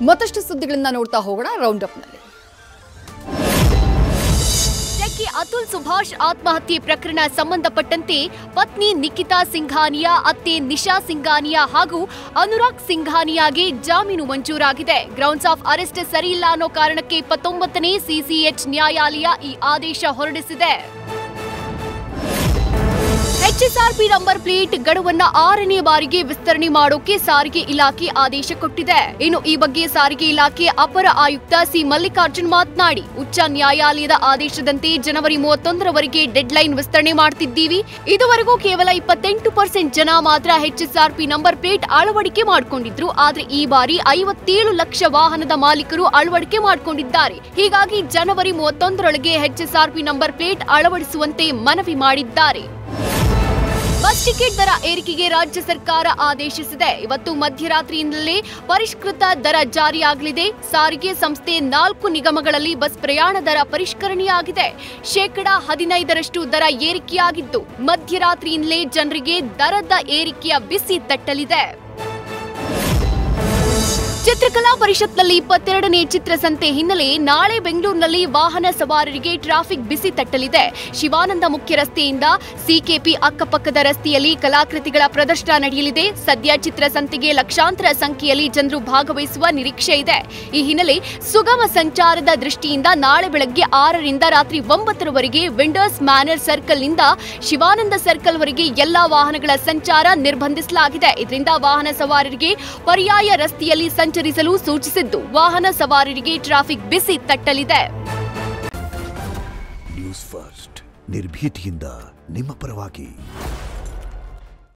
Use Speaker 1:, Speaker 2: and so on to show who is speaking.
Speaker 1: ಮತ್ತಷ್ಟು ಸುದ್ದಿಗಳನ್ನ ನೋಡ್ತಾ ಹೋಗೋಣ ರೌಂಡ್ ಅಪ್ ನಲ್ಲಿ.
Speaker 2: ಟೆಕ್ಕಿ ಅತುಲ್ ಸುಭಾಷ್ ಆತ್ಮಹತ್ಯೆ ಪ್ರಕರಣ ಸಂಬಂಧಪಟ್ಟಂತೆ ಪತ್ನಿ ನಿಖಿತಾ ಸಿಂಘಾನಿಯಾ, ಅತ್ತೆ ನಿಶಾ ಸಿಂಘಾನಿಯಾ ಹಾಗೂ ಅನುರಾಗ್ ಸಿಂಘಾನಿಯಾಗೆ ಜಾಮೀನು ಮಂಜೂರಾಗಿದೆ. ಗ್ರೌಂಡ್ಸ್ ಆಫ್ ಅರೆಸ್ಟ್ ಸರಿಯಿಲ್ಲ ಅನ್ನೋ ಕಾರಣಕ್ಕೆ 29ನೇ ಸಿಸಿಎಚ್ ನ್ಯಾಯಾಲಯ ಈ ಆದೇಶ ಹೊರಡಿಸಿದೆ. HSRP ನಂಬರ್ ಪ್ಲೇಟ್ ಗಡುವನ್ನ 6ನೇ ಬಾರಿಗೆ ವಿಸ್ತರಣೆ ಮಾಡೋಕೆ ಸಾರಿಗೆ ಇಲಾಖೆ ಆದೇಶ ಕೊಟ್ಟಿದೆ. ಇನ್ನು ಈ ಬಗ್ಗೆ ಸಾರಿಗೆ ಇಲಾಖೆ ಅಪರ ಆಯುಕ್ತ ಸಿ ಮಲ್ಲಿಕಾರ್ಜುನ್ ಮಾತನಾಡಿ, ಉಚ್ಚ ನ್ಯಾಯಾಲಯದ ಆದೇಶದಂತೆ ಜನವರಿ 31ರವರೆಗೆ ಡೆಡ್ಲೈನ್ ವಿಸ್ತರಣೆ ಮಾಡ್ತಿದ್ದೀವಿ. ಇದುವರೆಗೂ ಕೇವಲ 28% ಜನ ಮಾತ್ರ HSRP ನಂಬರ್ ಪ್ಲೇಟ್ ಅಳವಡಿಕೆ ಮಾಡಿಕೊಂಡಿದ್ರು. ಆದ್ರೆ ಈ ಬಾರಿ 57 ಲಕ್ಷ ವಾಹನದ ಮಾಲೀಕರು ಅಳವಡಿಕೆ ಮಾಡಿಕೊಂಡಿದ್ದಾರೆ. ಹೀಗಾಗಿ ಜನವರಿ 31ರೊಳಗೆ HSRP ನಂಬರ್ ಪ್ಲೇಟ್ ಅಳವಡಿಸುವಂತೆ ಮನವಿ ಮಾಡಿದ್ದಾರೆ. ಬಸ್ ಟಿಕೆಟ್ ದರ ಏರಿಕೆಗೆ ರಾಜ್ಯ ಸರ್ಕಾರ ಆದೇಶಿಸಿದೆ. ಇವತ್ತು ಮಧ್ಯರಾತ್ರಿಯಿಂದಲೇ ಪರಿಷ್ಕೃತ ದರ ಜಾರಿಯಾಗಲಿದೆ. ಸಾರಿಗೆ ಸಂಸ್ಥೆ 4 ನಿಗಮಗಳಲ್ಲಿ ಬಸ್ ಪ್ರಯಾಣ ದರ ಪರಿಷ್ಕರಣೆಯಾಗಿದೆ. 15% ದರ ಏರಿಕೆಯಾಗಿದ್ದು, ಮಧ್ಯರಾತ್ರಿಯಿಂದಲೇ ಜನರಿಗೆ ದರದ ಏರಿಕೆಯ ಬಿಸಿ ತಟ್ಟಲಿದೆ. ಚಿತ್ರಕಲಾ ಪರಿಷತ್ನಲ್ಲಿ 22ನೇ ಚಿತ್ರಸಂತೆ ಹಿನ್ನೆಲೆ ನಾಳೆ ಬೆಂಗಳೂರಿನಲ್ಲಿ ವಾಹನ ಸವಾರರಿಗೆ ಟ್ರಾಫಿಕ್ ಬಿಸಿ ತಟ್ಟಲಿದೆ. ಶಿವಾನಂದ ಮುಖ್ಯ ರಸ್ತೆಯಿಂದ ಸಿಕೆಪಿ ಅಕ್ಕಪಕ್ಕದ ರಸ್ತೆಯಲ್ಲಿ ಕಲಾಕೃತಿಗಳ ಪ್ರದರ್ಶನ ನಡೆಯಲಿದೆ. ಸದ್ಯ ಚಿತ್ರಸಂತೆಗೆ ಲಕ್ಷಾಂತರ ಸಂಖ್ಯೆಯಲ್ಲಿ ಜನರು ಭಾಗವಹಿಸುವ ನಿರೀಕ್ಷೆ ಇದೆ. ಈ ಹಿನ್ನೆಲೆ ಸುಗಮ ಸಂಚಾರದ ದೃಷ್ಟಿಯಿಂದ ನಾಳೆ ಬೆಳಗ್ಗೆ 6ರಿಂದ ರಾತ್ರಿ 9ರವರೆಗೆ ವಿಂಡರ್ಸ್ ಮ್ಯಾನರ್ ಸರ್ಕಲ್ನಿಂದ ಶಿವಾನಂದ ಸರ್ಕಲ್ವರೆಗೆ ಎಲ್ಲಾ ವಾಹನಗಳ ಸಂಚಾರ ನಿರ್ಬಂಧಿಸಲಾಗಿದೆ. ಇದರಿಂದ ವಾಹನ ಸವಾರರಿಗೆ ಪರ್ಯಾಯ ರಸ್ತೆಯಲ್ಲಿ ಸಂಚರಿಸಲು ಸೂಚಿಸಿದ್ದು, ವಾಹನ ಸವಾರರಿಗೆ ಟ್ರಾಫಿಕ್ ಬಿಸಿ ತಟ್ಟಲಿದೆ.
Speaker 3: ನ್ಯೂಸ್ ಫಸ್ಟ್ ನಿರ್ಭೀತಿಯಿಂದ ನಿಮ್ಮ ಪರವಾಗಿ.